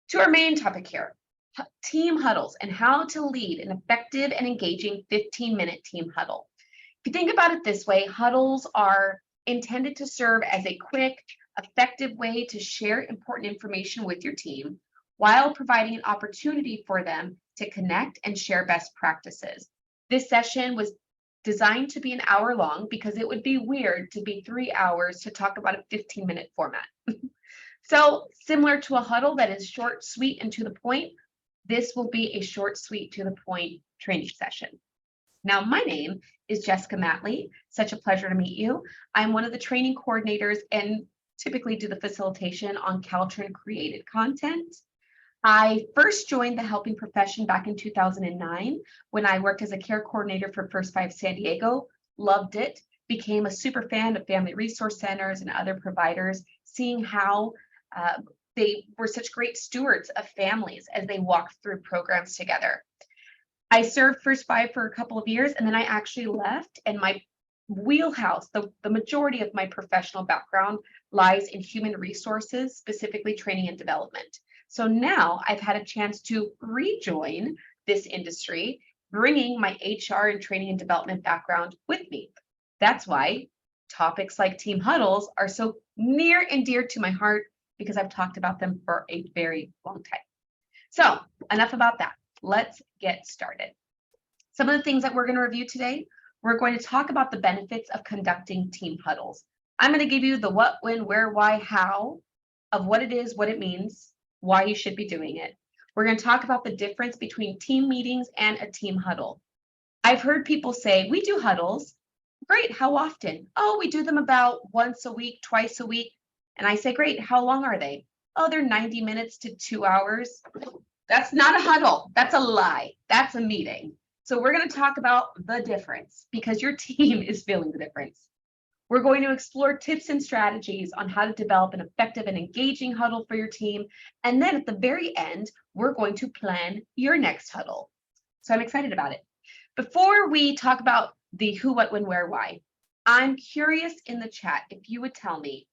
To our main topic here, team huddles and how to lead an effective and engaging 15-minute team huddle. If you think about it this way, huddles are intended to serve as a quick, effective way to share important information with your team while providing an opportunity for them to connect and share best practices. This session was designed to be an hour long because it would be weird to be 3 hours to talk about a 15-minute format. So similar to a huddle that is short, sweet, and to the point, this will be a short, sweet, to the point training session. Now, my name is Jessica Matley. Such a pleasure to meet you. I'm one of the training coordinators and typically do the facilitation on Caltrin created content. I first joined the helping profession back in 2009 when I worked as a care coordinator for First Five San Diego. Loved it, became a super fan of family resource centers and other providers, seeing how they were such great stewards of families as they walked through programs together. I served First Five for a couple of years, and then I actually left, and my wheelhouse, the majority of my professional background lies in human resources, specifically training and development. So now I've had a chance to rejoin this industry, bringing my HR and training and development background with me. That's why topics like team huddles are so near and dear to my heart, because I've talked about them for a very long time. So enough about that. Let's get started. Some of the things that we're going to review today, we're going to talk about the benefits of conducting team huddles. I'm going to give you the what, when, where, why, how of what it is, what it means, why you should be doing it. We're going to talk about the difference between team meetings and a team huddle. I've heard people say, we do huddles. Great, how often? Oh, we do them about once a week, twice a week. And I say, great, how long are they? Oh, they're 90 minutes to 2 hours. That's not a huddle. That's a lie. That's a meeting. So we're going to talk about the difference because your team is feeling the difference. We're going to explore tips and strategies on how to develop an effective and engaging huddle for your team. And then at the very end, we're going to plan your next huddle. So I'm excited about it. Before we talk about the who, what, when, where, why, I'm curious in the chat if you would tell me,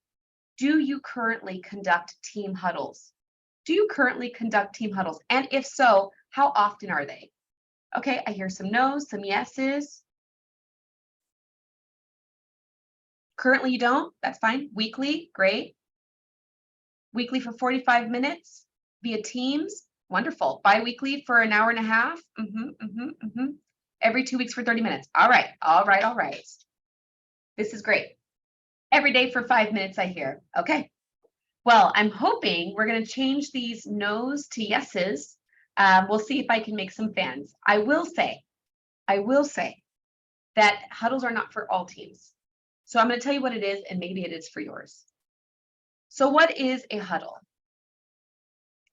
do you currently conduct team huddles? Do you currently conduct team huddles? And if so, how often are they? Okay, I hear some no's, some yeses. Currently you don't, that's fine. Weekly, great. Weekly for 45 minutes via Teams, wonderful. Bi-weekly for an hour and a half. Every 2 weeks for 30 minutes. All right, all right, all right. This is great. Every day for 5 minutes, I hear. Okay. Well, I'm hoping we're going to change these no's to yeses. We'll see if I can make some fans. I will say that huddles are not for all teams. So I'm going to tell you what it is, and maybe it is for yours. So what is a huddle?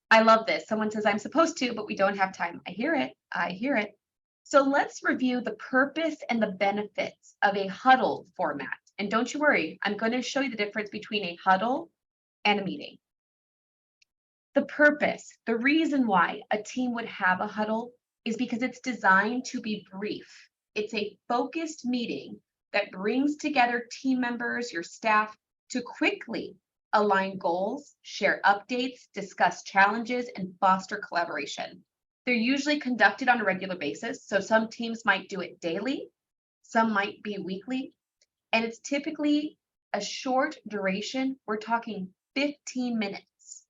I love this. Someone says I'm supposed to, but we don't have time. I hear it. I hear it. So let's review the purpose and the benefits of a huddle format. And don't you worry, I'm going to show you the difference between a huddle and a meeting. The purpose, the reason why a team would have a huddle is because it's designed to be brief. It's a focused meeting that brings together team members, your staff, to quickly align goals, share updates, discuss challenges, and foster collaboration. They're usually conducted on a regular basis, so some teams might do it daily, some might be weekly, and it's typically a short duration. We're talking 15 minutes.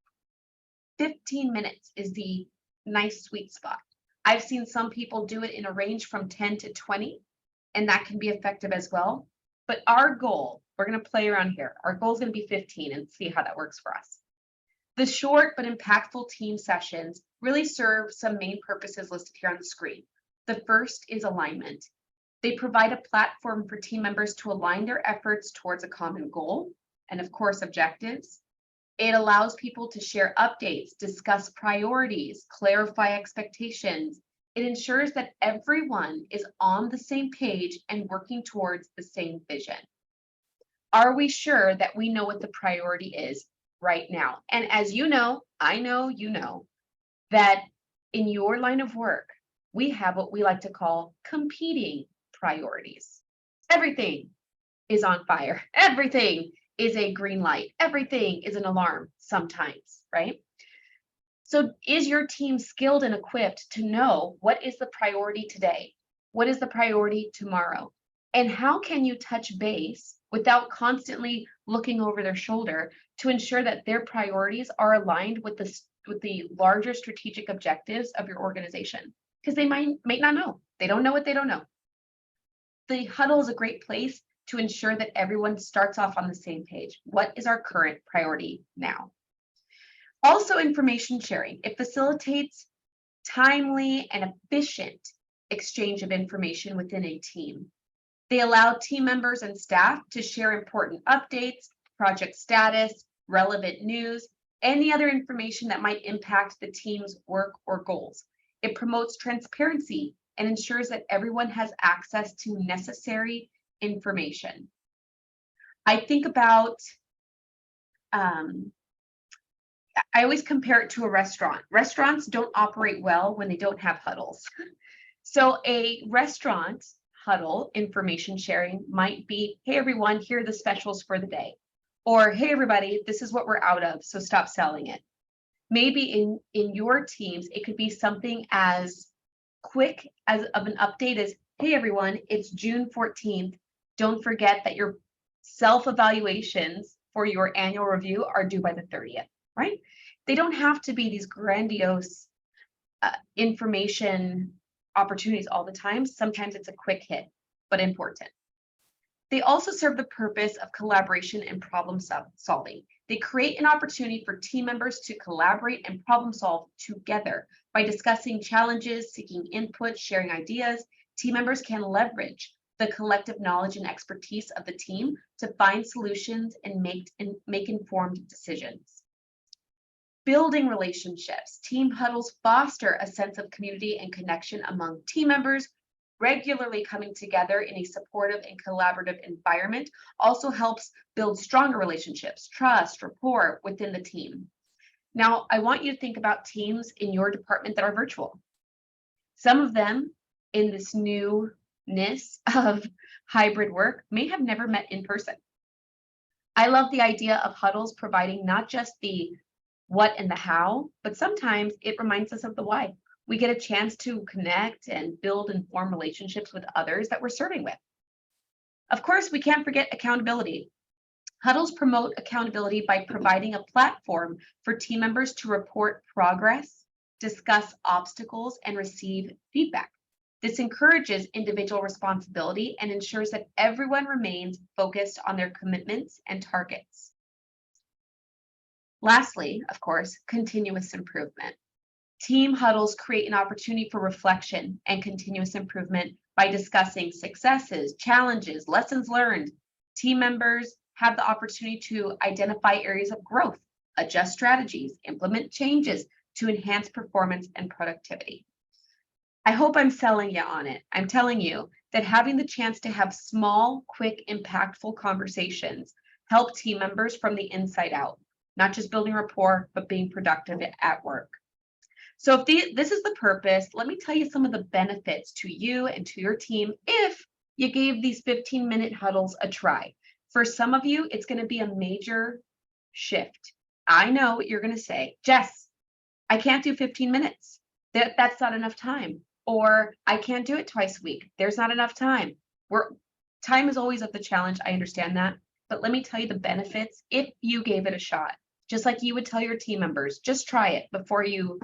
15 minutes is the nice sweet spot. I've seen some people do it in a range from 10 to 20, and that can be effective as well. But our goal, we're going to play around here. Our goal is going to be 15 and see how that works for us. The short but impactful team sessions really serve some main purposes listed here on the screen. The first is alignment. They provide a platform for team members to align their efforts towards a common goal and, of course, objectives. It allows people to share updates, discuss priorities, clarify expectations. It ensures that everyone is on the same page and working towards the same vision. Are we sure that we know what the priority is right now? And as you know, I know you know, that in your line of work, we have what we like to call competing priorities. Everything is on fire. Everything is a green light. Everything is an alarm sometimes, right? So is your team skilled and equipped to know what is the priority today? What is the priority tomorrow? And how can you touch base without constantly looking over their shoulder to ensure that their priorities are aligned with the larger strategic objectives of your organization? Because they might not know. They don't know what they don't know. The huddle is a great place to ensure that everyone starts off on the same page. What is our current priority now? Also, information sharing. It facilitates timely and efficient exchange of information within a team. They allow team members and staff to share important updates, project status, relevant news, any other information that might impact the team's work or goals. It promotes transparency and ensures that everyone has access to necessary information. I think about I always compare it to a restaurant. Restaurants don't operate well when they don't have huddles. So a restaurant huddle information sharing might be, hey everyone, here are the specials for the day. Or hey everybody, this is what we're out of, so stop selling it. Maybe in your teams, it could be something as quick as of an update as, hey everyone, it's June 14th. Don't forget that your self-evaluations for your annual review are due by the 30th, right? They don't have to be these grandiose information opportunities all the time. Sometimes it's a quick hit, but important. They also serve the purpose of collaboration and problem solving. They create an opportunity for team members to collaborate and problem solve together by discussing challenges, seeking input, sharing ideas. Team members can leverage the collective knowledge and expertise of the team to find solutions and make informed decisions. Building relationships. Team huddles foster a sense of community and connection among team members. Regularly coming together in a supportive and collaborative environment also helps build stronger relationships, trust, rapport within the team. Now, I want you to think about teams in your department that are virtual. Some of them in this newness of hybrid work may have never met in person. I love the idea of huddles providing not just the what and the how, but sometimes it reminds us of the why. We get a chance to connect and build and form relationships with others that we're serving with. Of course, we can't forget accountability. Huddles promote accountability by providing a platform for team members to report progress, discuss obstacles, and receive feedback. This encourages individual responsibility and ensures that everyone remains focused on their commitments and targets. Lastly, of course, continuous improvement. Team huddles create an opportunity for reflection and continuous improvement by discussing successes, challenges, lessons learned. Team members have the opportunity to identify areas of growth, adjust strategies, implement changes to enhance performance and productivity. I hope I'm selling you on it. I'm telling you that having the chance to have small, quick, impactful conversations help team members from the inside out, not just building rapport, but being productive at work. So if this is the purpose, let me tell you some of the benefits to you and to your team if you gave these 15-minute huddles a try. For some of you, it's going to be a major shift. I know what you're going to say. Jess, I can't do 15 minutes. That's not enough time. Or I can't do it twice a week. There's not enough time. Time is always of the challenge. I understand that. But let me tell you the benefits if you gave it a shot. Just like you would tell your team members, just try it before you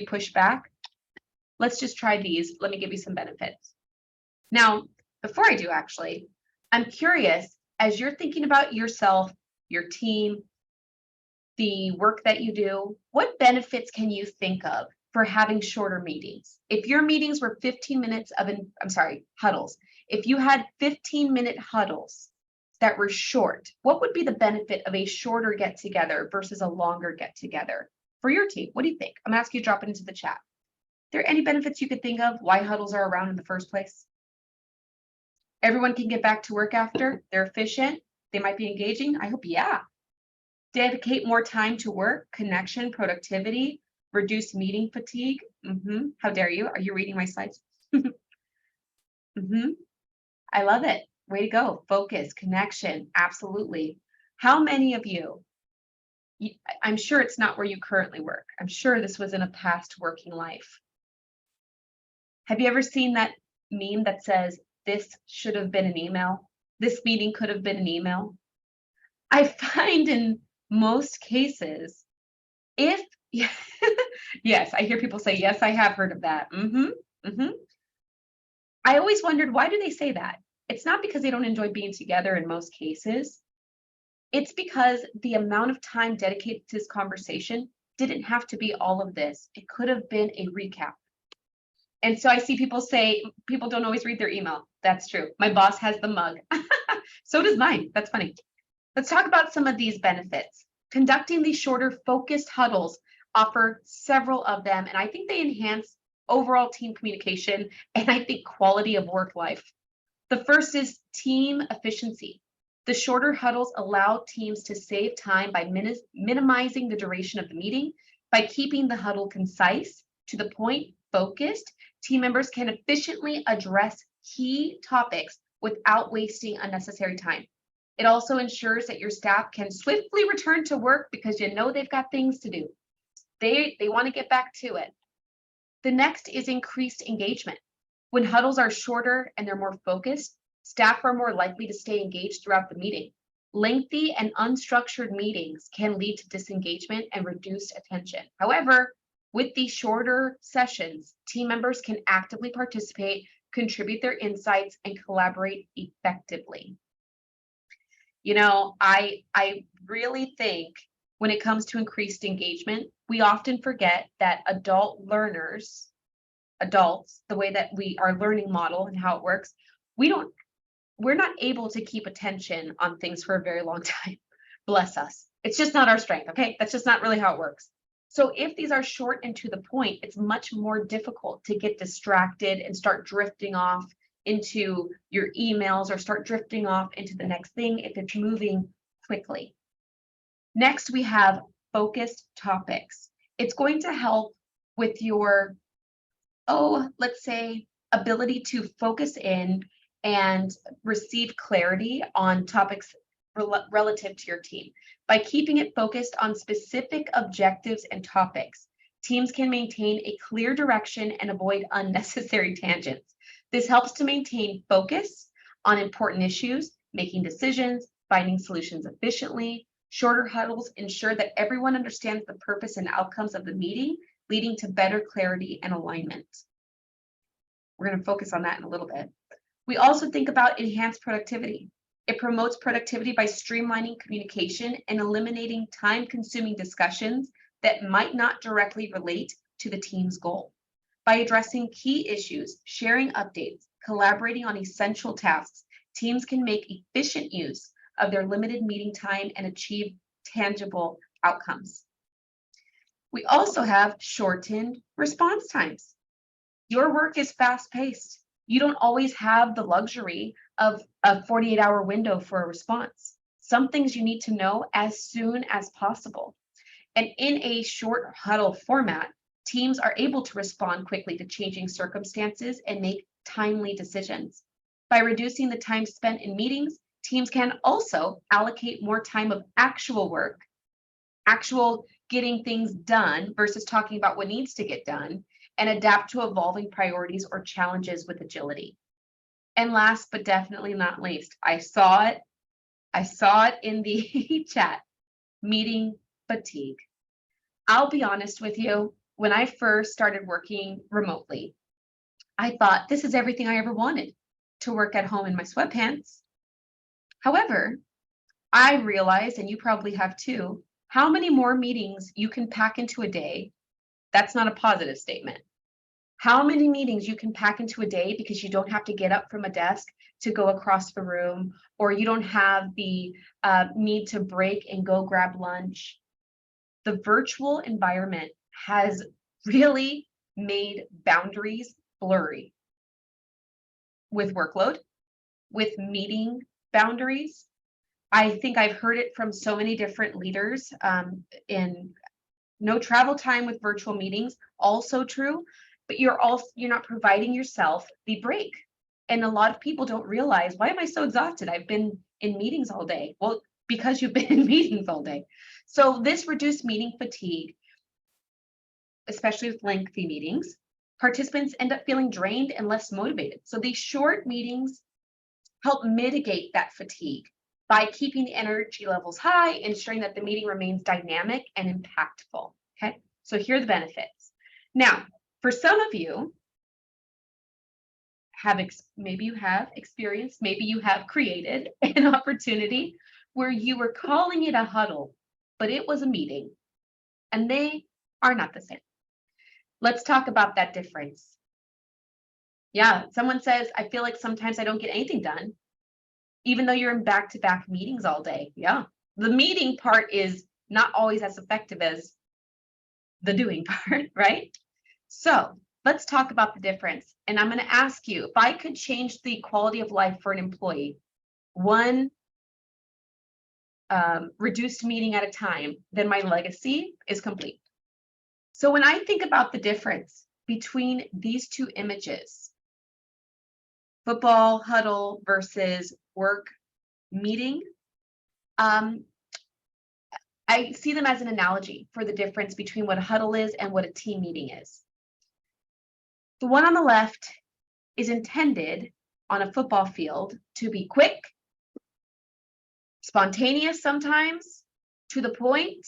push back. Let's just try these. Let me give you some benefits. Now, before I do actually, I'm curious, as you're thinking about yourself, your team, the work that you do, what benefits can you think of for having shorter meetings? If your meetings were 15 minutes huddles, if you had 15-minute huddles that were short, what would be the benefit of a shorter get together versus a longer get together for your team? What do you think? I'm gonna ask you to drop it into the chat. Are there any benefits you could think of why huddles are around in the first place? Everyone can get back to work after, they're efficient, they might be engaging. I hope, yeah. Dedicate more time to work, connection, productivity, reduce meeting fatigue. How dare you? Are you reading my slides? I love it. Way to go. Focus, connection, absolutely. How many of you I'm sure it's not where you currently work. I'm sure this was in a past working life. Have you ever seen that meme that says, this should have been an email? This meeting could have been an email. I find in most cases, if, yes, I hear people say, yes, I have heard of that. I always wondered, why do they say that? It's not because they don't enjoy being together in most cases. It's because the amount of time dedicated to this conversation didn't have to be all of this. It could have been a recap. And so I see people say, people don't always read their email. That's true. My boss has the mug. So does mine. That's funny. Let's talk about some of these benefits. Conducting these shorter focused huddles offer several of them, and I think they enhance overall team communication and I think quality of work life. The first is team efficiency. The shorter huddles allow teams to save time by minimizing the duration of the meeting. By keeping the huddle concise, to the point, focused, team members can efficiently address key topics without wasting unnecessary time. It also ensures that your staff can swiftly return to work because you know they've got things to do. They want to get back to it. The next is increased engagement. When huddles are shorter and they're more focused, staff are more likely to stay engaged throughout the meeting. Lengthy and unstructured meetings can lead to disengagement and reduced attention. However, with these shorter sessions, team members can actively participate, contribute their insights, and collaborate effectively. You know, I really think when it comes to increased engagement, we often forget that adults, the way that our learning model and how it works, we're not able to keep attention on things for a very long time. Bless us. It's just not our strength, okay? That's just not really how it works. So if these are short and to the point, it's much more difficult to get distracted and start drifting off into your emails or start drifting off into the next thing if it's moving quickly. Next, we have focused topics. It's going to help with your, let's say, ability to focus in and receive clarity on topics relative to your team. By keeping it focused on specific objectives and topics, teams can maintain a clear direction and avoid unnecessary tangents. This helps to maintain focus on important issues, making decisions, finding solutions efficiently. Shorter huddles ensure that everyone understands the purpose and outcomes of the meeting, leading to better clarity and alignment. We're going to focus on that in a little bit. We also think about enhanced productivity. It promotes productivity by streamlining communication and eliminating time-consuming discussions that might not directly relate to the team's goal. By addressing key issues, sharing updates, collaborating on essential tasks, teams can make efficient use of their limited meeting time and achieve tangible outcomes. We also have shortened response times. Your work is fast-paced. You don't always have the luxury of a 48-hour window for a response. Some things you need to know as soon as possible. And in a short huddle format, teams are able to respond quickly to changing circumstances and make timely decisions. By reducing the time spent in meetings, teams can also allocate more time of actual work, actual getting things done versus talking about what needs to get done, and adapt to evolving priorities or challenges with agility. And last but definitely not least, I saw it in the chat, meeting fatigue. I'll be honest with you, when I first started working remotely, I thought this is everything I ever wanted, to work at home in my sweatpants. However, I realized, and you probably have too, how many more meetings you can pack into a day. That's not a positive statement. How many meetings you can pack into a day because you don't have to get up from a desk to go across the room, or you don't have the need to break and go grab lunch. The virtual environment has really made boundaries blurry with workload, with meeting boundaries. I think I've heard it from so many different leaders in no travel time with virtual meetings, also true, but you're not providing yourself the break. And a lot of people don't realize, why am I so exhausted? I've been in meetings all day. Well, because you've been in meetings all day. So this reduced meeting fatigue, especially with lengthy meetings. Participants end up feeling drained and less motivated. So these short meetings help mitigate that fatigue by keeping the energy levels high, ensuring that the meeting remains dynamic and impactful. Okay, so here are the benefits. Now, for some of you, maybe you have experienced, maybe you have created an opportunity where you were calling it a huddle, but it was a meeting, and they are not the same. Let's talk about that difference. Yeah, someone says, I feel like sometimes I don't get anything done, even though you're in back-to-back meetings all day. Yeah, the meeting part is not always as effective as the doing part, right? So let's talk about the difference. And I'm going to ask you, if I could change the quality of life for an employee, one reduced meeting at a time, then my legacy is complete. So when I think about the difference between these two images, football huddle versus work meeting, I see them as an analogy for the difference between what a huddle is and what a team meeting is. The one on the left is intended on a football field to be quick, spontaneous sometimes, to the point,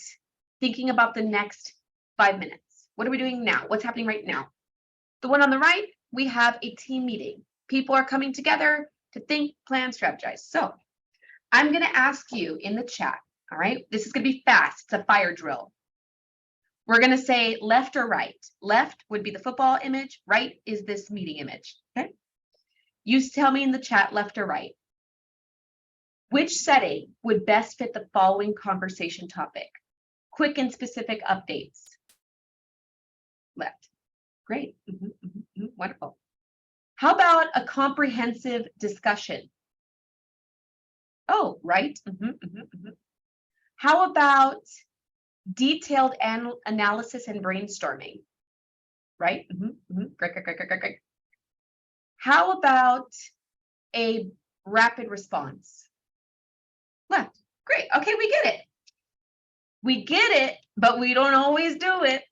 thinking about the next 5 minutes. What are we doing now? What's happening right now? The one on the right, we have a team meeting. People are coming together to think, plan, strategize. So I'm going to ask you in the chat, all right? This is going to be fast. It's a fire drill. We're going to say left or right. Left would be the football image. Right is this meeting image, okay? You tell me in the chat, left or right. Which setting would best fit the following conversation topic? Quick and specific updates. Left. Great. Wonderful. How about a comprehensive discussion? Oh, right. How about detailed analysis and brainstorming? Right. Great. How about a rapid response? Left. Great. Okay, we get it. We get it, but we don't always do it.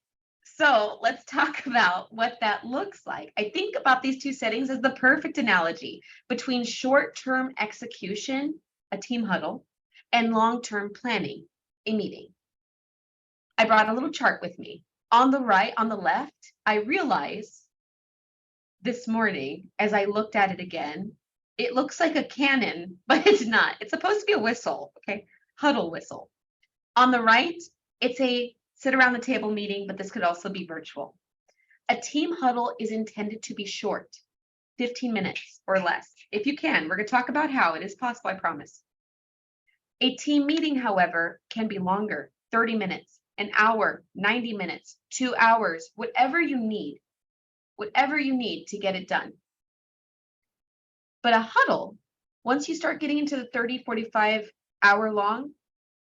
So let's talk about what that looks like. I think about these two settings as the perfect analogy between short-term execution, a team huddle, and long-term planning, a meeting. I brought a little chart with me. On the right, on the left, I realize this morning, as I looked at it again, it looks like a cannon, but it's not. It's supposed to be a whistle, okay? Huddle whistle. On the right, it's a sit around the table meeting, but this could also be virtual. A team huddle is intended to be short, 15 minutes or less. If you can, we're going to talk about how it is possible, I promise. A team meeting, however, can be longer, 30 minutes, an hour, 90 minutes, 2 hours, whatever you need to get it done. But a huddle, once you start getting into the 30, 45 hour long,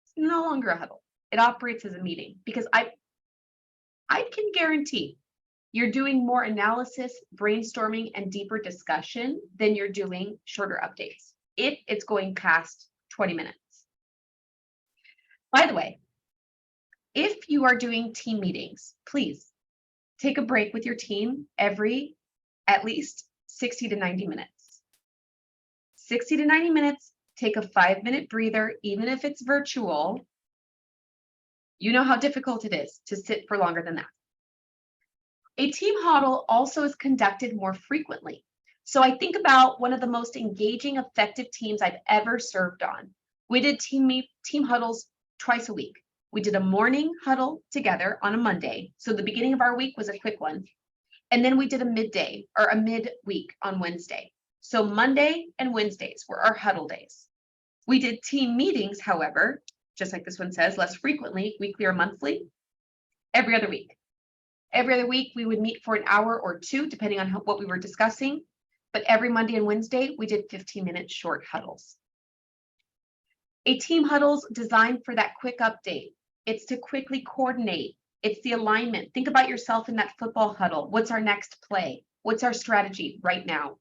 it's no longer a huddle. It operates as a meeting because I can guarantee you're doing more analysis, brainstorming, and deeper discussion than you're doing shorter updates. It's going past 20 minutes. By the way, if you are doing team meetings, please take a break with your team every at least 60 to 90 minutes. 60 to 90 minutes, take a 5-minute breather, even if it's virtual. You know how difficult it is to sit for longer than that. A team huddle also is conducted more frequently. So I think about one of the most engaging, effective teams I've ever served on. We did team huddles twice a week. We did a morning huddle together on a Monday. So the beginning of our week was a quick one. And then we did a midday or a midweek on Wednesday. So Monday and Wednesdays were our huddle days. We did team meetings, however, just like this one says, less frequently, weekly or monthly, every other week. Every other week, we would meet for an hour or two, depending on what we were discussing. But every Monday and Wednesday, we did 15-minute short huddles. A team huddle's designed for that quick update. It's to quickly coordinate. It's the alignment. Think about yourself in that football huddle. What's our next play? What's our strategy right now?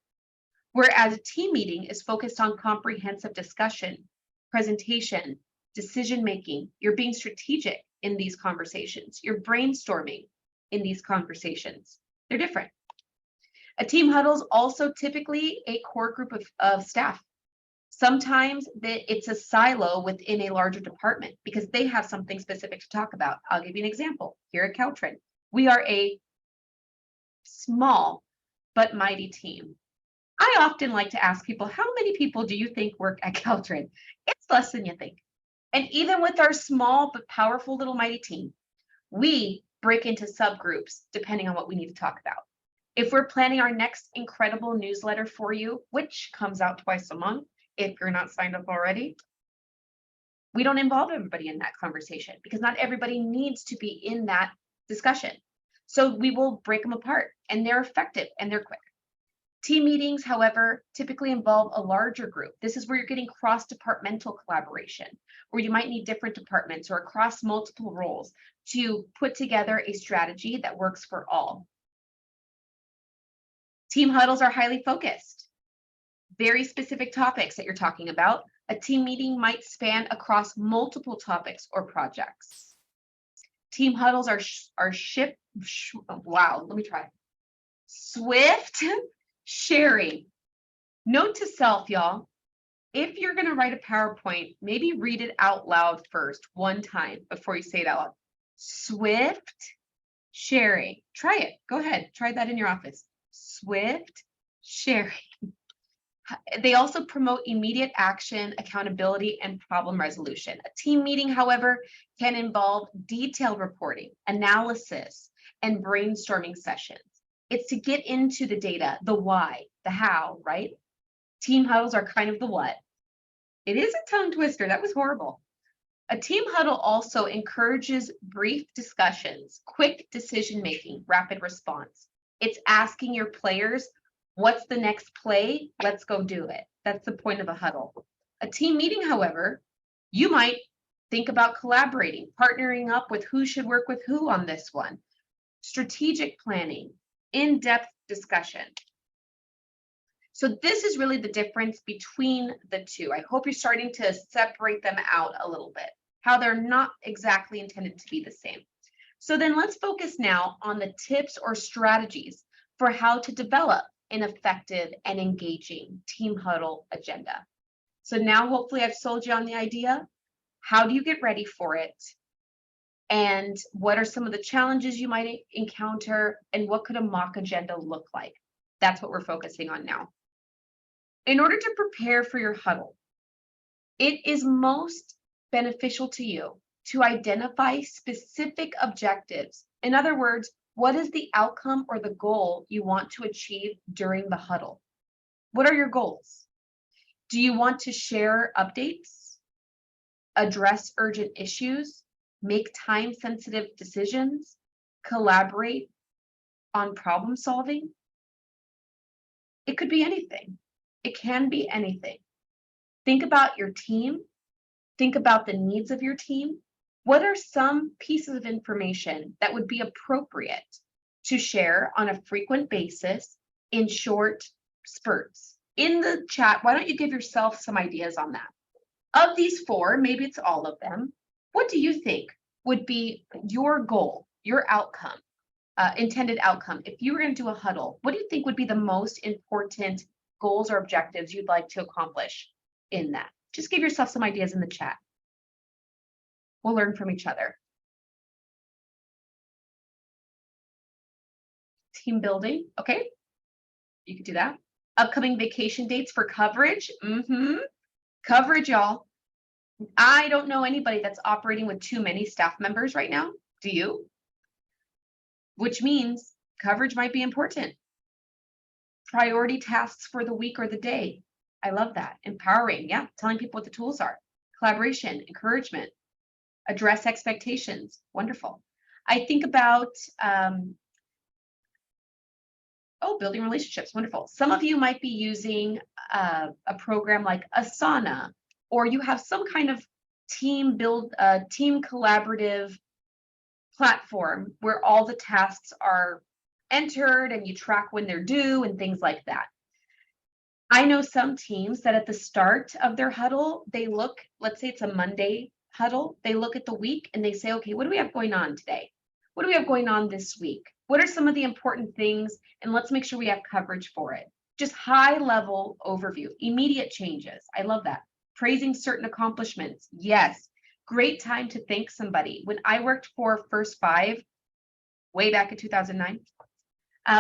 Whereas a team meeting is focused on comprehensive discussion, presentation, decision-making. You're being strategic in these conversations. You're brainstorming in these conversations. They're different. A team huddle is also typically a core group of staff. Sometimes it's a silo within a larger department because they have something specific to talk about. I'll give you an example. Here at Caltrin, we are a small but mighty team. I often like to ask people, how many people do you think work at Caltrin? It's less than you think. And even with our small but powerful little mighty team, we break into subgroups depending on what we need to talk about. If we're planning our next incredible newsletter for you, which comes out twice a month, if you're not signed up already, we don't involve everybody in that conversation because not everybody needs to be in that discussion. So we will break them apart, and they're effective and they're quick. Team meetings, however, typically involve a larger group. This is where you're getting cross-departmental collaboration, where you might need different departments or across multiple roles to put together a strategy that works for all. Team huddles are highly focused, very specific topics that you're talking about. A team meeting might span across multiple topics or projects. Team huddles are swift sharing. Note to self, y'all, if you're going to write a PowerPoint, maybe read it out loud first, one time before you say it out loud. Swift sharing. Try it. Go ahead. Try that in your office. Swift sharing. They also promote immediate action, accountability, and problem resolution. A team meeting, however, can involve detailed reporting, analysis, and brainstorming sessions. It's to get into the data, the why, the how, right? Team huddles are kind of the what. It is a tongue twister. That was horrible. A team huddle also encourages brief discussions, quick decision-making, rapid response. It's asking your players, what's the next play? Let's go do it. That's the point of a huddle. A team meeting, however, you might think about collaborating, partnering up with who should work with who on this one. Strategic planning, in-depth discussion. So this is really the difference between the two. I hope you're starting to separate them out a little bit, how they're not exactly intended to be the same. So then let's focus now on the tips or strategies for how to develop an effective and engaging team huddle agenda. So now hopefully I've sold you on the idea. How do you get ready for it? And what are some of the challenges you might encounter? And what could a mock agenda look like? That's what we're focusing on now. In order to prepare for your huddle, it is most beneficial to you to identify specific objectives. In other words, what is the outcome or the goal you want to achieve during the huddle? What are your goals? Do you want to share updates, address urgent issues, make time-sensitive decisions, collaborate on problem solving? It could be anything. It can be anything. Think about your team. Think about the needs of your team. What are some pieces of information that would be appropriate to share on a frequent basis in short spurts? In the chat, why don't you give yourself some ideas on that? Of these four, maybe it's all of them, what do you think would be your goal, your outcome, intended outcome? If you were going to do a huddle, what do you think would be the most important goals or objectives you'd like to accomplish in that? Just give yourself some ideas in the chat. We'll learn from each other. Team building, okay, you could do that. Upcoming vacation dates for coverage. Coverage, y'all. I don't know anybody that's operating with too many staff members right now. Do you? Which means coverage might be important. Priority tasks for the week or the day. I love that. Empowering, yeah, telling people what the tools are. Collaboration, encouragement. Address expectations. Wonderful. I think about, building relationships. Wonderful. Some of you might be using a program like Asana, or you have some kind of team collaborative platform where all the tasks are entered and you track when they're due and things like that. I know some teams that at the start of their huddle, they look, let's say it's a Monday huddle, they look at the week and they say, okay, what do we have going on today? What do we have going on this week? What are some of the important things? And let's make sure we have coverage for it. Just high level overview, immediate changes. I love that. Praising certain accomplishments. Yes. Great time to thank somebody. When I worked for First Five way back in 2009,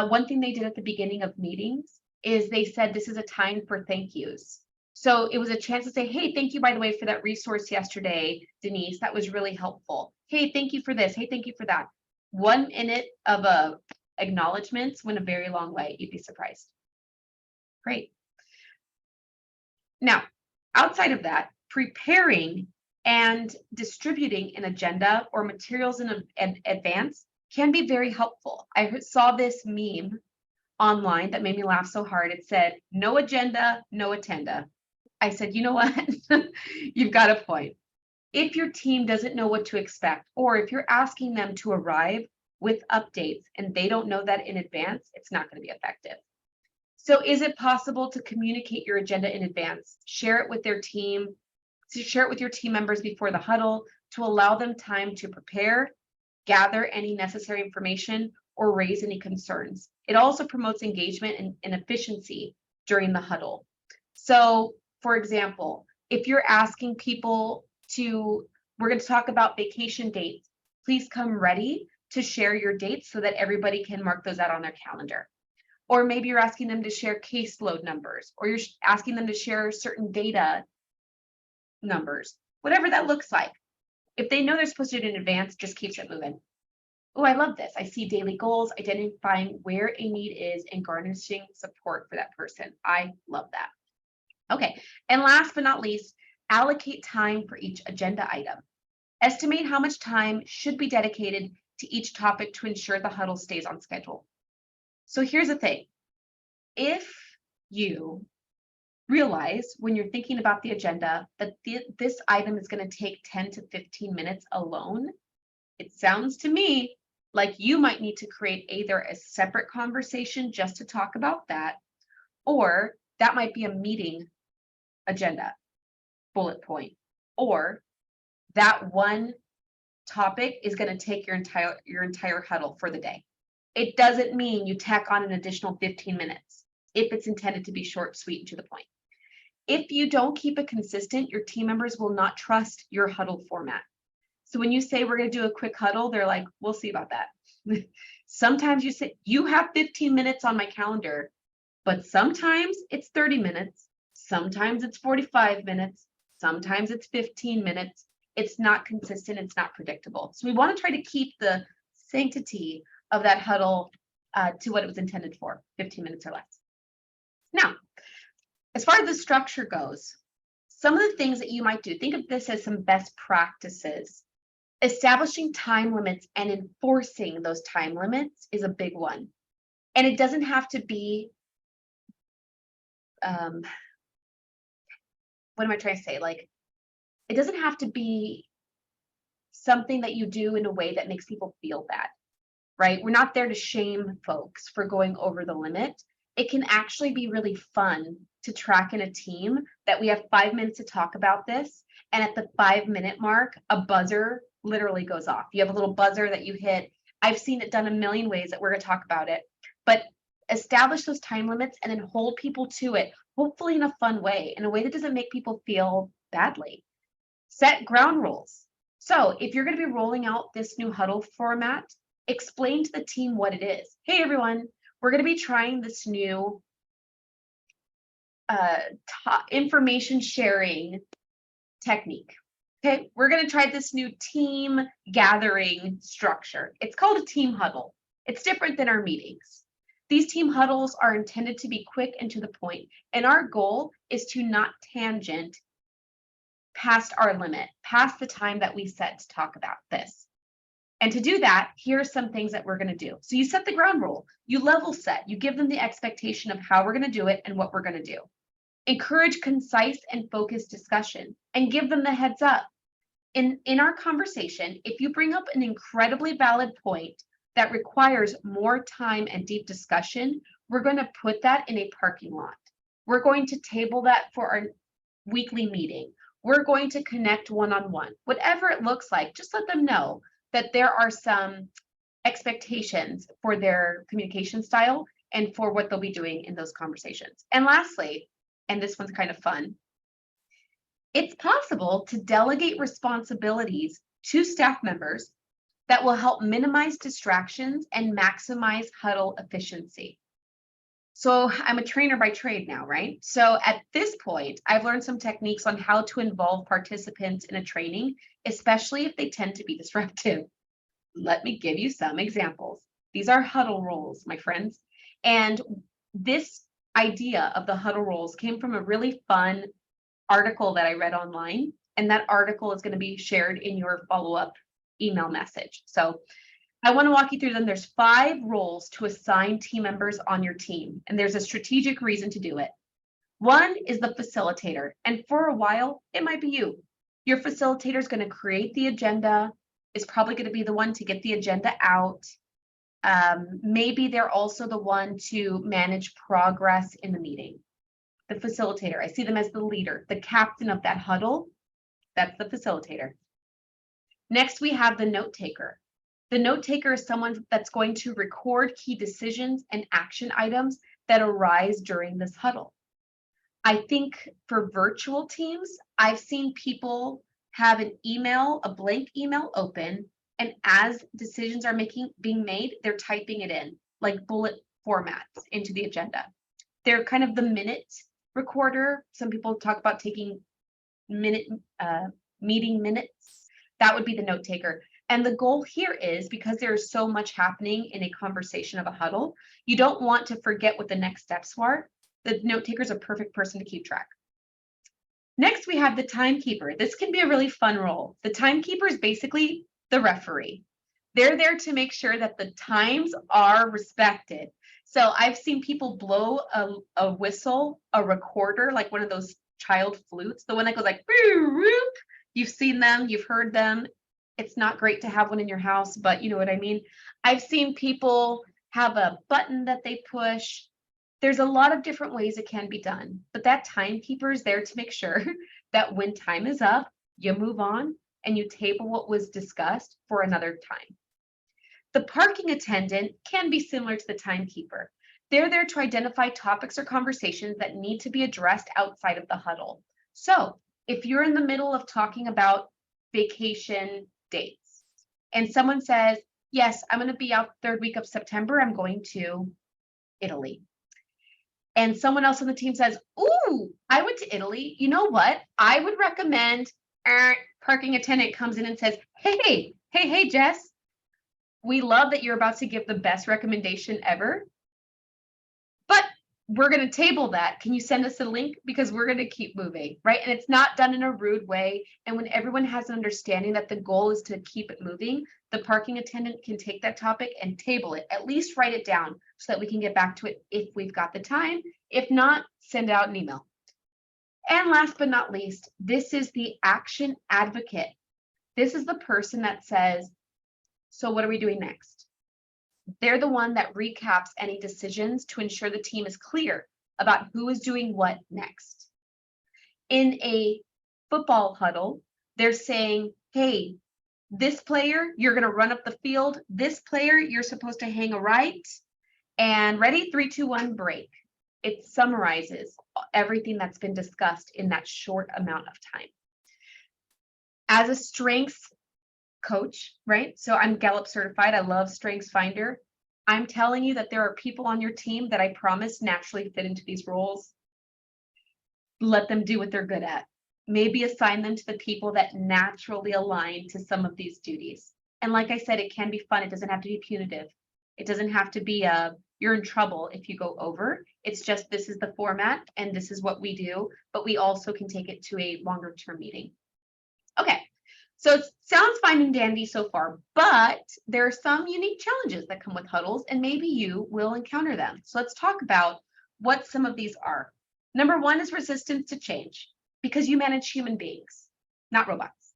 one thing they did at the beginning of meetings is they said, this is a time for thank yous. So it was a chance to say, hey, thank you, by the way, for that resource yesterday, Denise. That was really helpful. Hey, thank you for this. Hey, thank you for that. 1 minute of acknowledgements went a very long way. You'd be surprised. Great. Now, outside of that, preparing and distributing an agenda or materials in advance can be very helpful. I saw this meme online that made me laugh so hard. It said, no agenda, no attenda. I said, you know what? You've got a point. If your team doesn't know what to expect, or if you're asking them to arrive with updates and they don't know that in advance, it's not going to be effective. So is it possible to communicate your agenda in advance, share it with their team, to share it with your team members before the huddle, to allow them time to prepare, gather any necessary information, or raise any concerns? It also promotes engagement and efficiency during the huddle. So, for example, if you're asking people we're going to talk about vacation dates, please come ready to share your dates so that everybody can mark those out on their calendar. Or maybe you're asking them to share caseload numbers, or you're asking them to share certain data numbers, whatever that looks like. If they know they're supposed to do it in advance, just keeps it moving. Oh, I love this. I see daily goals, identifying where a need is and garnishing support for that person. I love that. Okay, and last but not least, allocate time for each agenda item. Estimate how much time should be dedicated to each topic to ensure the huddle stays on schedule. So here's the thing. If you realize when you're thinking about the agenda that this item is going to take 10 to 15 minutes alone, it sounds to me like you might need to create either a separate conversation just to talk about that, or that might be a meeting agenda bullet point, or that one topic is going to take your entire huddle for the day. It doesn't mean you tack on an additional 15 minutes if it's intended to be short, sweet, and to the point. If you don't keep it consistent, your team members will not trust your huddle format. So when you say we're going to do a quick huddle, they're like, we'll see about that. Sometimes you say, you have 15 minutes on my calendar, but sometimes it's 30 minutes. Sometimes it's 45 minutes. Sometimes it's 15 minutes. It's not consistent. It's not predictable. So we want to try to keep the sanctity of that huddle to what it was intended for, 15 minutes or less. Now, as far as the structure goes, some of the things that you might do, think of this as some best practices. Establishing time limits and enforcing those time limits is a big one. And it doesn't have to be, what am I trying to say? Like, it doesn't have to be something that you do in a way that makes people feel bad, right? We're not there to shame folks for going over the limit. It can actually be really fun to track in a team that we have 5 minutes to talk about this. And at the 5-minute mark, a buzzer literally goes off. You have a little buzzer that you hit. I've seen it done a million ways that we're going to talk about it. But establish those time limits and then hold people to it, hopefully in a fun way, in a way that doesn't make people feel badly. Set ground rules. So if you're going to be rolling out this new huddle format, explain to the team what it is. Hey, everyone, we're going to be trying this new information sharing technique. Okay, we're going to try this new team gathering structure. It's called a team huddle. It's different than our meetings. These team huddles are intended to be quick and to the point, and our goal is to not tangent past our limit, past the time that we set to talk about this. And to do that, here are some things that we're going to do. So you set the ground rule, you level set, you give them the expectation of how we're going to do it and what we're going to do. Encourage concise and focused discussion and give them the heads up. In our conversation, if you bring up an incredibly valid point that requires more time and deep discussion, we're going to put that in a parking lot. We're going to table that for our weekly meeting, We're going to connect one-on-one. Whatever it looks like, just let them know that there are some expectations for their communication style and for what they'll be doing in those conversations. And lastly, and this one's kind of fun, it's possible to delegate responsibilities to staff members that will help minimize distractions and maximize huddle efficiency. So I'm a trainer by trade now, right? So at this point, I've learned some techniques on how to involve participants in a training, especially if they tend to be disruptive. Let me give you some examples. These are huddle roles, my friends. And this idea of the huddle roles came from a really fun article that I read online. And that article is going to be shared in your follow-up email message. So I want to walk you through them. There's 5 roles to assign team members on your team, and there's a strategic reason to do it. One is the facilitator, and for a while, it might be you. Your facilitator is going to create the agenda, is probably going to be the one to get the agenda out. Maybe they're also the one to manage progress in the meeting. The facilitator, I see them as the leader, the captain of that huddle. That's the facilitator. Next, we have the note taker. The note taker is someone that's going to record key decisions and action items that arise during this huddle. I think for virtual teams, I've seen people have an email, a blank email open, and as decisions are being made, they're typing it in like bullet formats into the agenda. They're kind of the minute recorder. Some people talk about taking meeting minutes. That would be the note taker. And the goal here is, because there's so much happening in a conversation of a huddle, you don't want to forget what the next steps were. The note taker is a perfect person to keep track. Next, we have the timekeeper. This can be a really fun role. The timekeeper is basically the referee. They're there to make sure that the times are respected. So I've seen people blow a whistle, a recorder, like one of those child flutes, the one that goes like, whoop, whoop. You've seen them, you've heard them. It's not great to have one in your house, but you know what I mean? I've seen people have a button that they push. There's a lot of different ways it can be done, but that timekeeper is there to make sure that when time is up, you move on and you table what was discussed for another time. The parking attendant can be similar to the timekeeper. They're there to identify topics or conversations that need to be addressed outside of the huddle. So if you're in the middle of talking about vacation dates and someone says, yes, I'm going to be out 3rd week of September, I'm going to Italy. And someone else on the team says, ooh, I went to Italy. You know what? I would recommend parking attendant comes in and says, hey, Jess, we love that you're about to give the best recommendation ever, but we're going to table that. Can you send us a link? Because we're going to keep moving, right? And it's not done in a rude way. And when everyone has an understanding that the goal is to keep it moving, the parking attendant can take that topic and table it, at least write it down so that we can get back to it if we've got the time. If not, send out an email. And last but not least, this is the action advocate. This is the person that says, so what are we doing next? They're the one that recaps any decisions to ensure the team is clear about who is doing what next. In a football huddle, they're saying, hey, this player, you're going to run up the field. This player, you're supposed to hang a right. And ready, 3, 2, 1, break. It summarizes everything that's been discussed in that short amount of time. As a strengths coach, right? So I'm Gallup certified. I love Strengths Finder. I'm telling you that there are people on your team that I promise naturally fit into these roles. Let them do what they're good at. Maybe assign them to the people that naturally align to some of these duties. And like I said, it can be fun. It doesn't have to be punitive. It doesn't have to be you're in trouble if you go over. It's just, this is the format and this is what we do, but we also can take it to a longer term meeting. Okay. So it sounds fine and dandy so far, but there are some unique challenges that come with huddles, and maybe you will encounter them. So let's talk about what some of these are. Number 1 is resistance to change, because you manage human beings, not robots.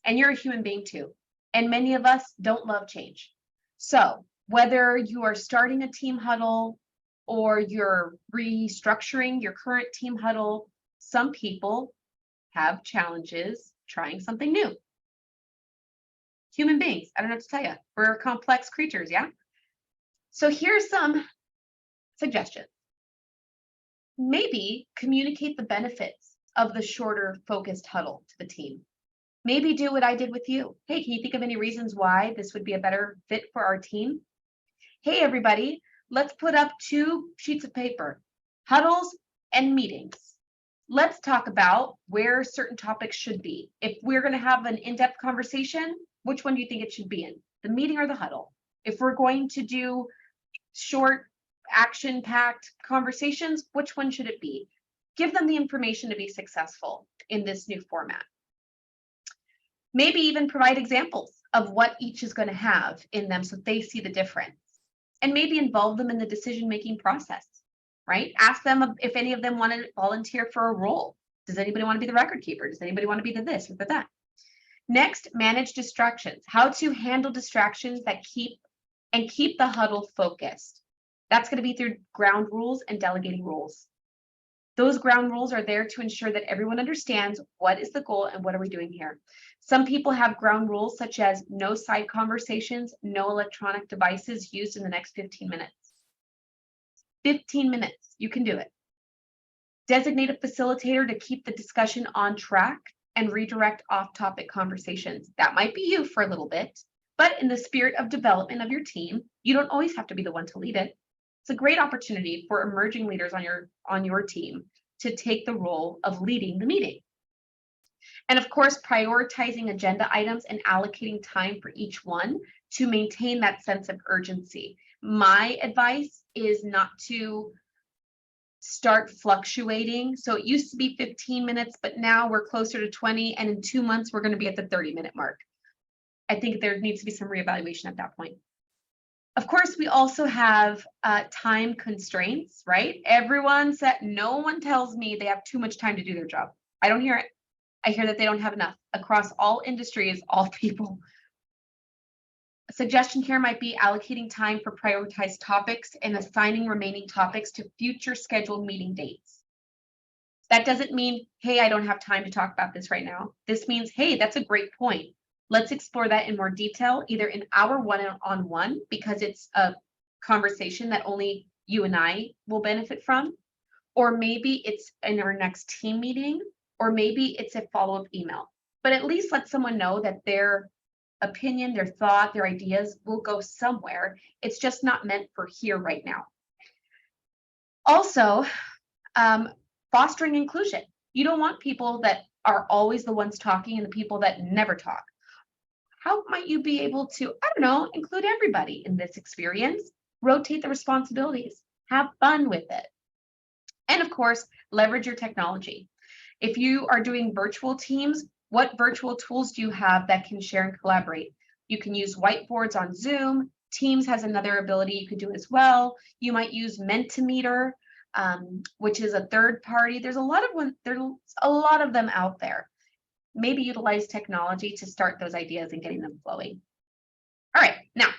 And you're a human being too. And many of us don't love change. So whether you are starting a team huddle or you're restructuring your current team huddle, some people have challenges trying something new. Human beings, I don't know what to tell you. We're complex creatures, yeah? So here's some suggestions. Maybe communicate the benefits of the shorter, focused huddle to the team. Maybe do what I did with you. Hey, can you think of any reasons why this would be a better fit for our team? Hey, everybody, let's put up 2 sheets of paper, huddles and meetings. Let's talk about where certain topics should be. If we're going to have an in-depth conversation, which one do you think it should be in? The meeting or the huddle? If we're going to do short, action-packed conversations, which one should it be? Give them the information to be successful in this new format. Maybe even provide examples of what each is going to have in them so they see the difference. And maybe involve them in the decision-making process, right? Ask them if any of them want to volunteer for a role. Does anybody want to be the record keeper? Does anybody want to be the this or the that? Next, manage distractions. How to handle distractions that keep the huddle focused. That's going to be through ground rules and delegating rules. Those ground rules are there to ensure that everyone understands what is the goal and what are we doing here. Some people have ground rules such as no side conversations, no electronic devices used in the next 15 minutes. 15 minutes, you can do it. Designate a facilitator to keep the discussion on track and redirect off-topic conversations. That might be you for a little bit, but in the spirit of development of your team, you don't always have to be the one to lead it. It's a great opportunity for emerging leaders on your team to take the role of leading the meeting. And of course, prioritizing agenda items and allocating time for each one to maintain that sense of urgency. My advice is not to start fluctuating. So it used to be 15 minutes, but now we're closer to 20, and in 2 months, we're going to be at the 30-minute mark. I think there needs to be some reevaluation at that point. Of course, we also have time constraints, right? Everyone said, no one tells me they have too much time to do their job. I don't hear it. I hear that they don't have enough across all industries, all people. A suggestion here might be allocating time for prioritized topics and assigning remaining topics to future scheduled meeting dates. That doesn't mean, hey, I don't have time to talk about this right now. This means, hey, that's a great point. Let's explore that in more detail, either in our one-on-one, because it's a conversation that only you and I will benefit from, or maybe it's in our next team meeting, or maybe it's a follow-up email. But at least let someone know that their opinion, their thought, their ideas will go somewhere. It's just not meant for here right now. Also, fostering inclusion. You don't want people that are always the ones talking and the people that never talk. How might you be able to, I don't know, include everybody in this experience, rotate the responsibilities, have fun with it. And of course, leverage your technology. If you are doing virtual teams, what virtual tools do you have that can share and collaborate? You can use whiteboards on Zoom. Teams has another ability you could do as well. You might use Mentimeter, which is a third party. There's a lot of them out there. Maybe utilize technology to start those ideas and getting them flowing. All right, now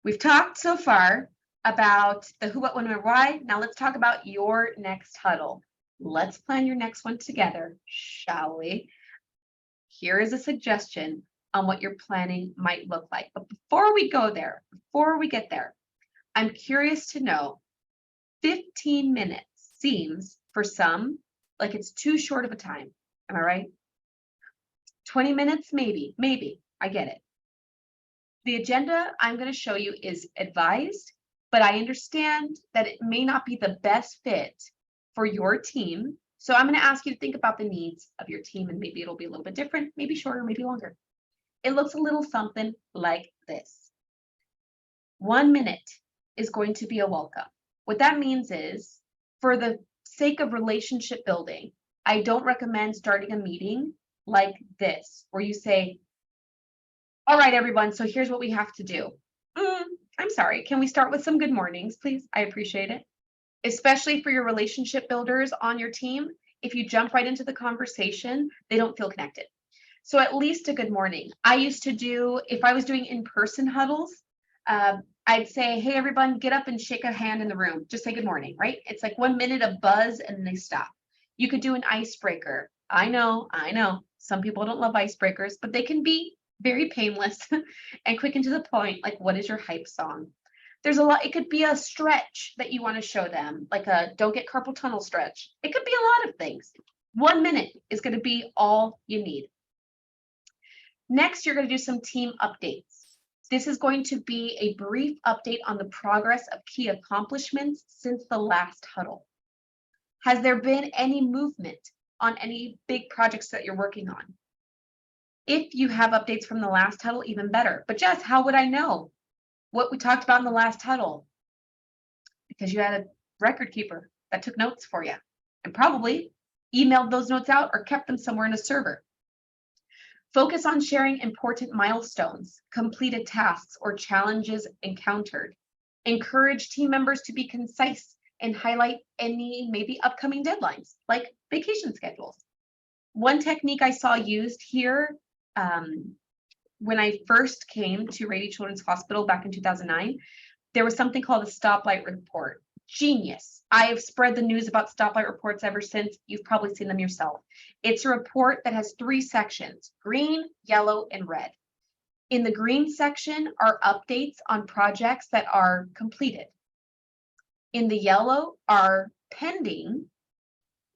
we've talked so far about the who, what, when, where, why. Now let's talk about your next huddle. Let's plan your next one together, shall we? Here is a suggestion on what your planning might look like. But before we go there, before we get there, I'm curious to know, 15 minutes seems for some like it's too short of a time. Am I right? 20 minutes, maybe, I get it. The agenda I'm going to show you is advised, but I understand that it may not be the best fit for your team. So I'm going to ask you to think about the needs of your team, and maybe it'll be a little bit different, maybe shorter, maybe longer. It looks a little something like this. 1 minute is going to be a welcome. What that means is, for the sake of relationship building, I don't recommend starting a meeting like this, where you say, all right, everyone, so here's what we have to do. I'm sorry, can we start with some good mornings, please? I appreciate it. Especially for your relationship builders on your team, if you jump right into the conversation, they don't feel connected. So at least a good morning. I used to do, if I was doing in-person huddles, I'd say, hey, everyone, get up and shake a hand in the room. Just say good morning, right? It's like 1 minute of buzz and then they stop. You could do an icebreaker. I know. Some people don't love icebreakers, but they can be very painless and quick and to the point. Like, what is your hype song? There's a lot. It could be a stretch that you want to show them, like a don't get carpal tunnel stretch. It could be a lot of things. 1 minute is going to be all you need. Next, you're going to do some team updates. This is going to be a brief update on the progress of key accomplishments since the last huddle. Has there been any movement on any big projects that you're working on? If you have updates from the last huddle, even better. But Jess, how would I know what we talked about in the last huddle? Because you had a record keeper that took notes for you and probably emailed those notes out or kept them somewhere in a server. Focus on sharing important milestones, completed tasks, or challenges encountered. Encourage team members to be concise and highlight any maybe upcoming deadlines, like vacation schedules. One technique I saw used here when I first came to Rady Children's Hospital back in 2009, there was something called a stoplight report. Genius. I have spread the news about stoplight reports ever since. You've probably seen them yourself. It's a report that has 3 sections, green, yellow, and red. In the green section are updates on projects that are completed. In the yellow are pending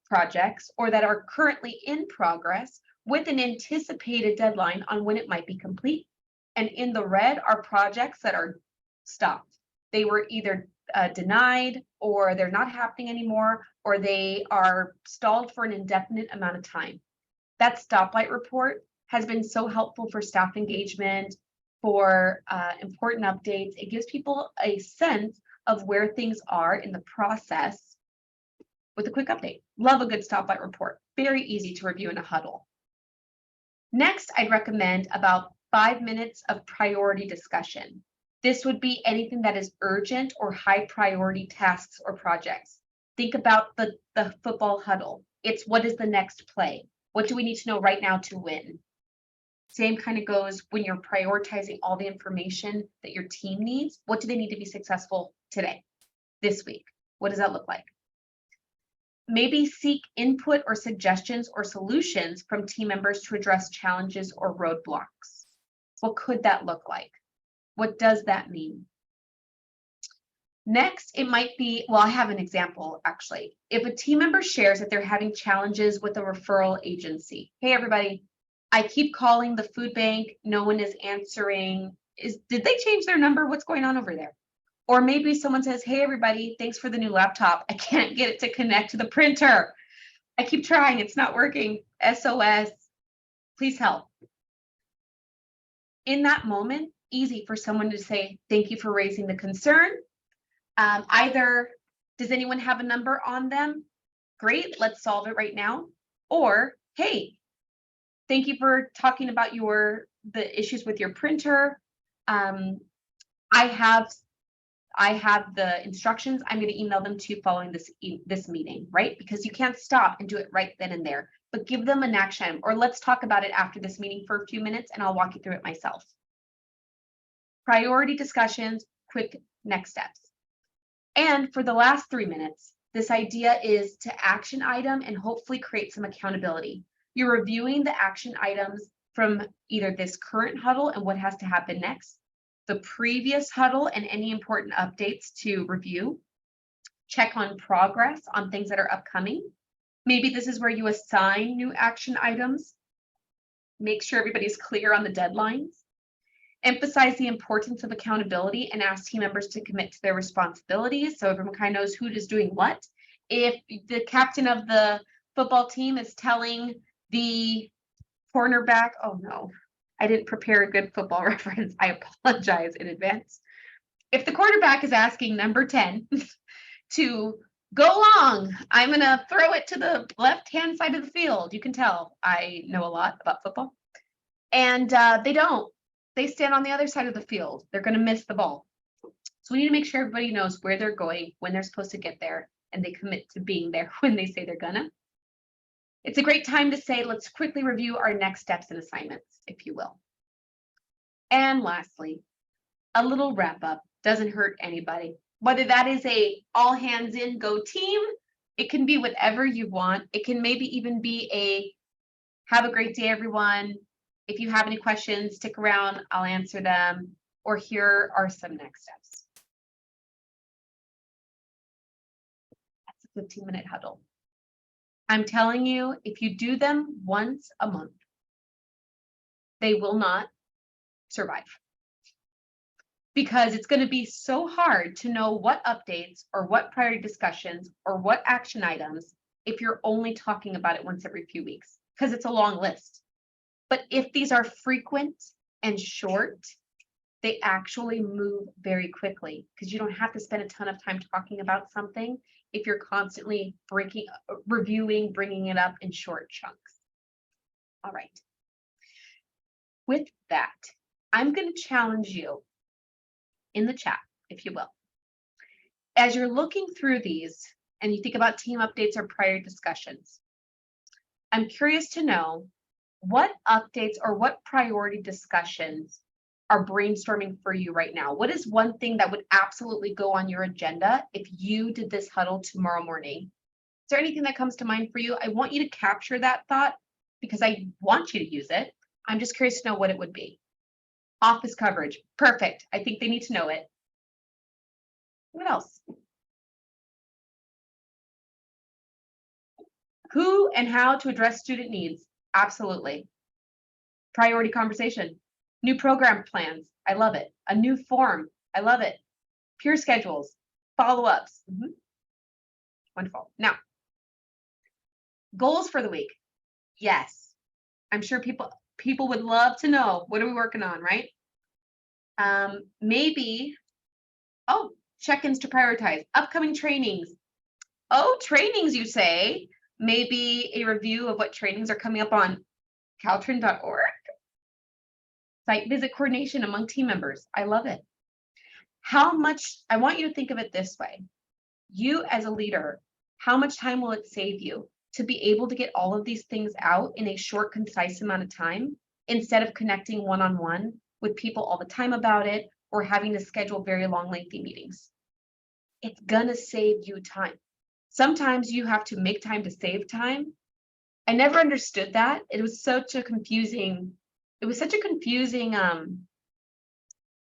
projects or that are currently in progress with an anticipated deadline on when it might be complete. And in the red are projects that are stopped. They were either denied, or they're not happening anymore, or they are stalled for an indefinite amount of time. That stoplight report has been so helpful for staff engagement, for important updates. It gives people a sense of where things are in the process with a quick update. Love a good stoplight report. Very easy to review in a huddle. Next, I'd recommend about 5 minutes of priority discussion. This would be anything that is urgent or high priority tasks or projects. Think about the football huddle. It's what is the next play? What do we need to know right now to win? Same kind of goes when you're prioritizing all the information that your team needs. What do they need to be successful today, this week? What does that look like? Maybe seek input or suggestions or solutions from team members to address challenges or roadblocks. What could that look like? What does that mean? Next, it might be, well, I have an example actually. If a team member shares that they're having challenges with a referral agency, hey everybody, I keep calling the food bank, no one is answering. Did they change their number? What's going on over there? Or maybe someone says, hey everybody, thanks for the new laptop. I can't get it to connect to the printer. I keep trying, it's not working. SOS, please help. In that moment, easy for someone to say, thank you for raising the concern. Either, does anyone have a number on them? Great, let's solve it right now. Or, hey, thank you for talking about the issues with your printer. I have the instructions. I'm going to email them to you following this meeting, right? Because you can't stop and do it right then and there, but give them an action, or let's talk about it after this meeting for a few minutes and I'll walk you through it myself. Priority discussions, quick next steps. And for the last 3 minutes, this idea is to action item and hopefully create some accountability. You're reviewing the action items from either this current huddle and what has to happen next, the previous huddle and any important updates to review, check on progress on things that are upcoming. Maybe this is where you assign new action items, make sure everybody's clear on the deadlines, emphasize the importance of accountability and ask team members to commit to their responsibilities so everyone kind of knows who is doing what. If the captain of the football team is telling the cornerback, oh no, I didn't prepare a good football reference, I apologize in advance. If the quarterback is asking number 10 to go long, I'm gonna throw it to the left-hand side of the field. You can tell I know a lot about football. And they don't. They stand on the other side of the field. They're gonna miss the ball. So we need to make sure everybody knows where they're going, when they're supposed to get there, and they commit to being there when they say they're gonna. It's a great time to say, let's quickly review our next steps and assignments, if you will. And lastly, a little wrap up doesn't hurt anybody. Whether that is a all hands in go team, it can be whatever you want. It can maybe even be a Have a great day, everyone. If you have any questions, stick around, I'll answer them, or here are some next steps. That's a 15-minute huddle. I'm telling you, if you do them once a month, they will not survive. Because it's going to be so hard to know what updates or what priority discussions or what action items if you're only talking about it once every few weeks, because it's a long list. But if these are frequent and short, they actually move very quickly because you don't have to spend a ton of time talking about something if you're constantly reviewing, bringing it up in short chunks. All right. With that, I'm going to challenge you in the chat, if you will. As you're looking through these and you think about team updates or prior discussions, I'm curious to know what updates or what priority discussions are brainstorming for you right now. What is one thing that would absolutely go on your agenda if you did this huddle tomorrow morning? Is there anything that comes to mind for you? I want you to capture that thought because I want you to use it. I'm just curious to know what it would be. Office coverage, perfect. I think they need to know it. What else? Who and how to address student needs, absolutely. Priority conversation, new program plans, I love it. A new form, I love it. Peer schedules, follow-ups, wonderful. Now, goals for the week, yes. I'm sure people would love to know, what are we working on, right? Maybe, check-ins to prioritize, upcoming trainings. Oh, trainings, you say? Maybe a review of what trainings are coming up on caltrin.org. Site visit coordination among team members. I love it. How much, I want you to think of it this way. You as a leader, how much time will it save you to be able to get all of these things out in a short, concise amount of time instead of connecting one-on-one with people all the time about it or having to schedule very long, lengthy meetings? It's gonna save you time. Sometimes you have to make time to save time. I never understood that. It was such a confusing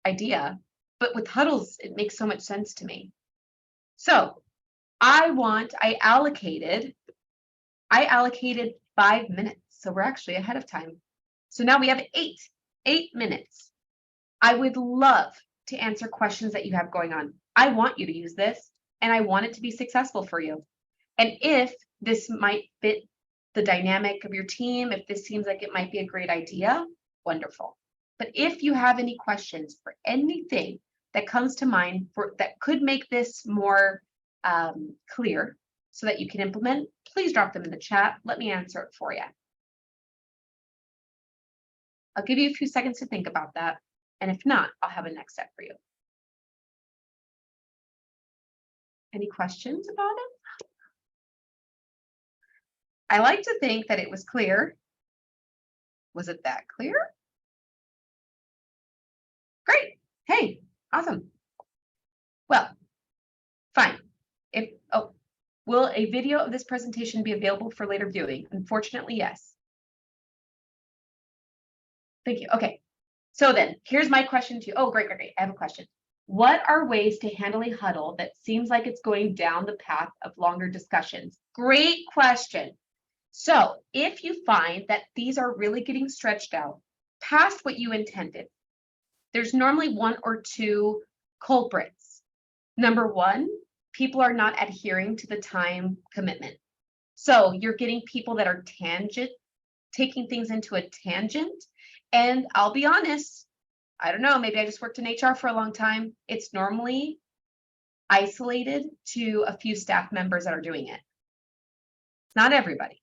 idea, but with huddles, it makes so much sense to me. So I allocated 5 minutes. So we're actually ahead of time. So now we have 8 minutes. I would love to answer questions that you have going on. I want you to use this and I want it to be successful for you. And if this might fit the dynamic of your team, if this seems like it might be a great idea, wonderful. But if you have any questions for anything that comes to mind that could make this more clear so that you can implement, please drop them in the chat. Let me answer it for you. I'll give you a few seconds to think about that. And if not, I'll have a next step for you. Any questions about it? I like to think that it was clear. Was it that clear? Great. Hey, awesome. Well, fine. Will a video of this presentation be available for later viewing? Unfortunately, yes. Thank you. Okay. So then here's my question to you. Oh, great. I have a question. What are ways to handle a huddle that seems like it's going down the path of longer discussions? Great question. So if you find that these are really getting stretched out past what you intended, there's normally 1 or 2 culprits. Number 1, people are not adhering to the time commitment. So you're getting people that are taking things into a tangent. And I'll be honest, I don't know, maybe I just worked in HR for a long time. It's normally isolated to a few staff members that are doing it. Not everybody,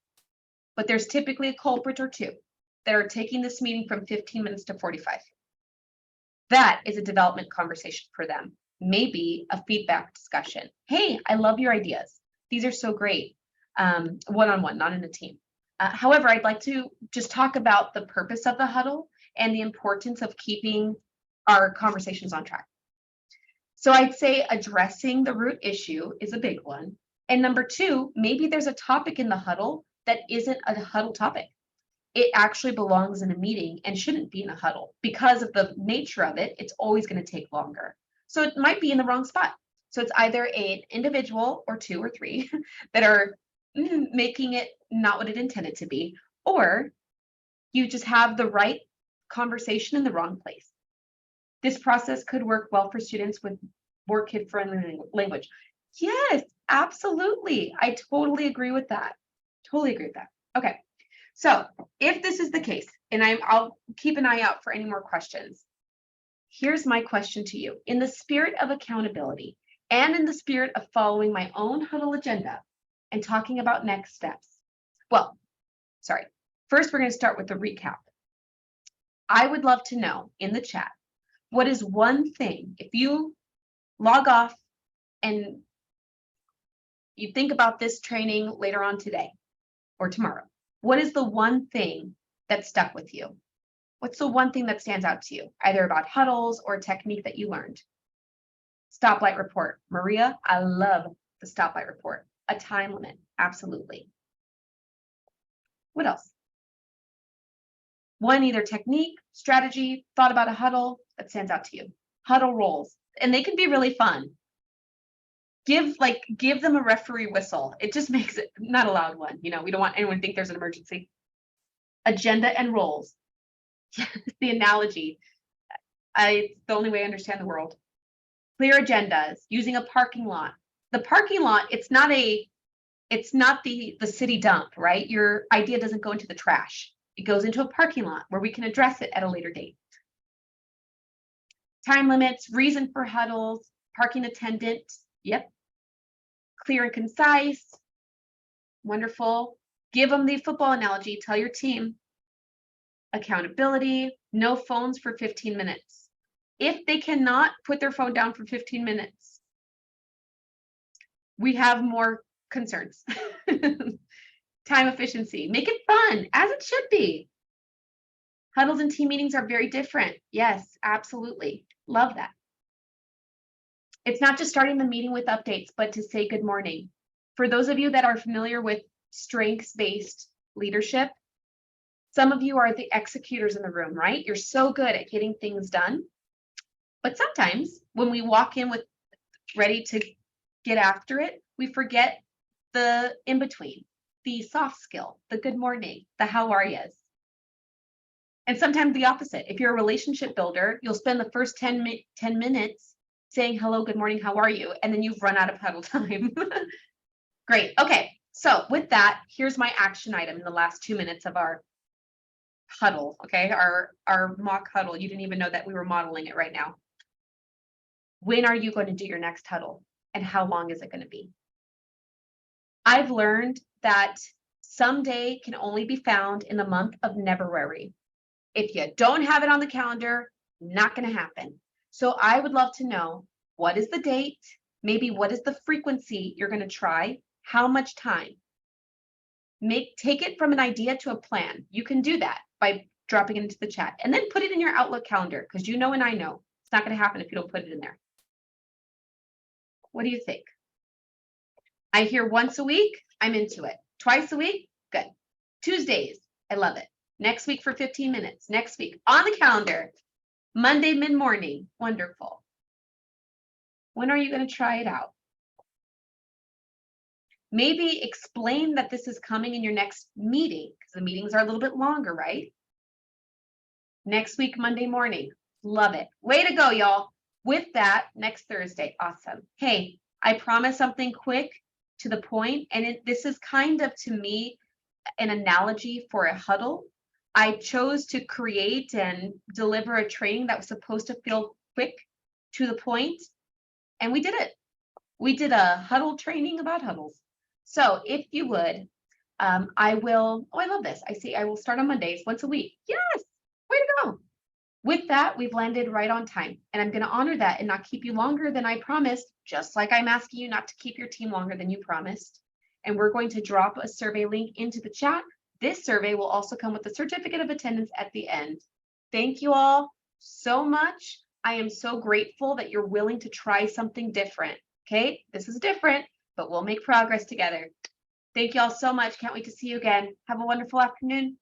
but there's typically a culprit or 2 that are taking this meeting from 15 minutes to 45. That is a development conversation for them. Maybe a feedback discussion. Hey, I love your ideas. These are so great. One-on-one, not in a team. However, I'd like to just talk about the purpose of the huddle and the importance of keeping our conversations on track. So I'd say addressing the root issue is a big one. And number 2, maybe there's a topic in the huddle that isn't a huddle topic. it actually belongs in a meeting and shouldn't be in a huddle. Because of the nature of it, it's always going to take longer. So it might be in the wrong spot. So it's either an individual or two or three that are making it not what it intended to be, or you just have the right conversation in the wrong place. This process could work well for students with more kid-friendly language. Yes, absolutely. I totally agree with that. Totally agree with that. Okay. So if this is the case, and I'll keep an eye out for any more questions, here's my question to you. In the spirit of accountability and in the spirit of following my own huddle agenda and talking about next steps, well, sorry, first we're going to start with the recap. I would love to know in the chat, what is one thing, if you log off and you think about this training later on today or tomorrow, what is the one thing that stuck with you? What's the one thing that stands out to you, either about huddles or a technique that you learned? Stoplight report. Maria, I love the stoplight report. A time limit, absolutely. What else? One either technique, strategy, thought about a huddle that stands out to you. Huddle roles, and they can be really fun. Give them a referee whistle. It just makes it not a loud one. You know, we don't want anyone to think there's an emergency. Agenda and roles. The analogy. It's the only way I understand the world. Clear agendas, using a parking lot. The parking lot, it's not the city dump, right? Your idea doesn't go into the trash. It goes into a parking lot where we can address it at a later date. Time limits, reason for huddles, parking attendant. Yep. Clear and concise. Wonderful. Give them the football analogy. Tell your team. Accountability. No phones for 15 minutes. If they cannot put their phone down for 15 minutes, we have more concerns. Time efficiency. Make it fun, as it should be. Huddles and team meetings are very different. Yes, absolutely. Love that. It's not just starting the meeting with updates, but to say good morning. For those of you that are familiar with strengths-based leadership, some of you are the executors in the room, right? You're so good at getting things done. But sometimes when we walk in with ready to get after it, we forget the in-between, the soft skill, the good morning, the how are yous. And sometimes the opposite. If you're a relationship builder, you'll spend the first 10 minutes saying hello, good morning, how are you? And then you've run out of huddle time. Great. Okay. So with that, here's my action item in the last 2 minutes of our huddle. Okay. Our mock huddle. You didn't even know that we were modeling it right now. When are you going to do your next huddle? And how long is it going to be? I've learned that someday can only be found in the month of February. If you don't have it on the calendar, not going to happen. So I would love to know, what is the date? Maybe what is the frequency you're going to try? How much time? Take it from an idea to a plan. You can do that by dropping it into the chat, and then put it in your Outlook calendar, because you know and I know it's not going to happen if you don't put it in there. What do you think? I hear once a week, I'm into it. Twice a week, good. Tuesdays, I love it. Next week for 15 minutes. Next week on the calendar. Monday mid-morning, wonderful. When are you going to try it out? Maybe explain that this is coming in your next meeting, because the meetings are a little bit longer, right? Next week, Monday morning. Love it. Way to go, y'all. With that, next Thursday. Awesome. Hey, I promise something quick to the point, and this is kind of, to me, an analogy for a huddle. I chose to create and deliver a training that was supposed to feel quick, to the point, and we did it. We did a huddle training about huddles. So if you would, I will, I love this. I will start on Mondays once a week. Yes, way to go. With that, we've landed right on time, and I'm going to honor that and not keep you longer than I promised, just like I'm asking you not to keep your team longer than you promised. And we're going to drop a survey link into the chat. This survey will also come with a certificate of attendance at the end. Thank you all so much. I am so grateful that you're willing to try something different. Okay, this is different, but we'll make progress together. Thank you all so much. Can't wait to see you again. Have a wonderful afternoon.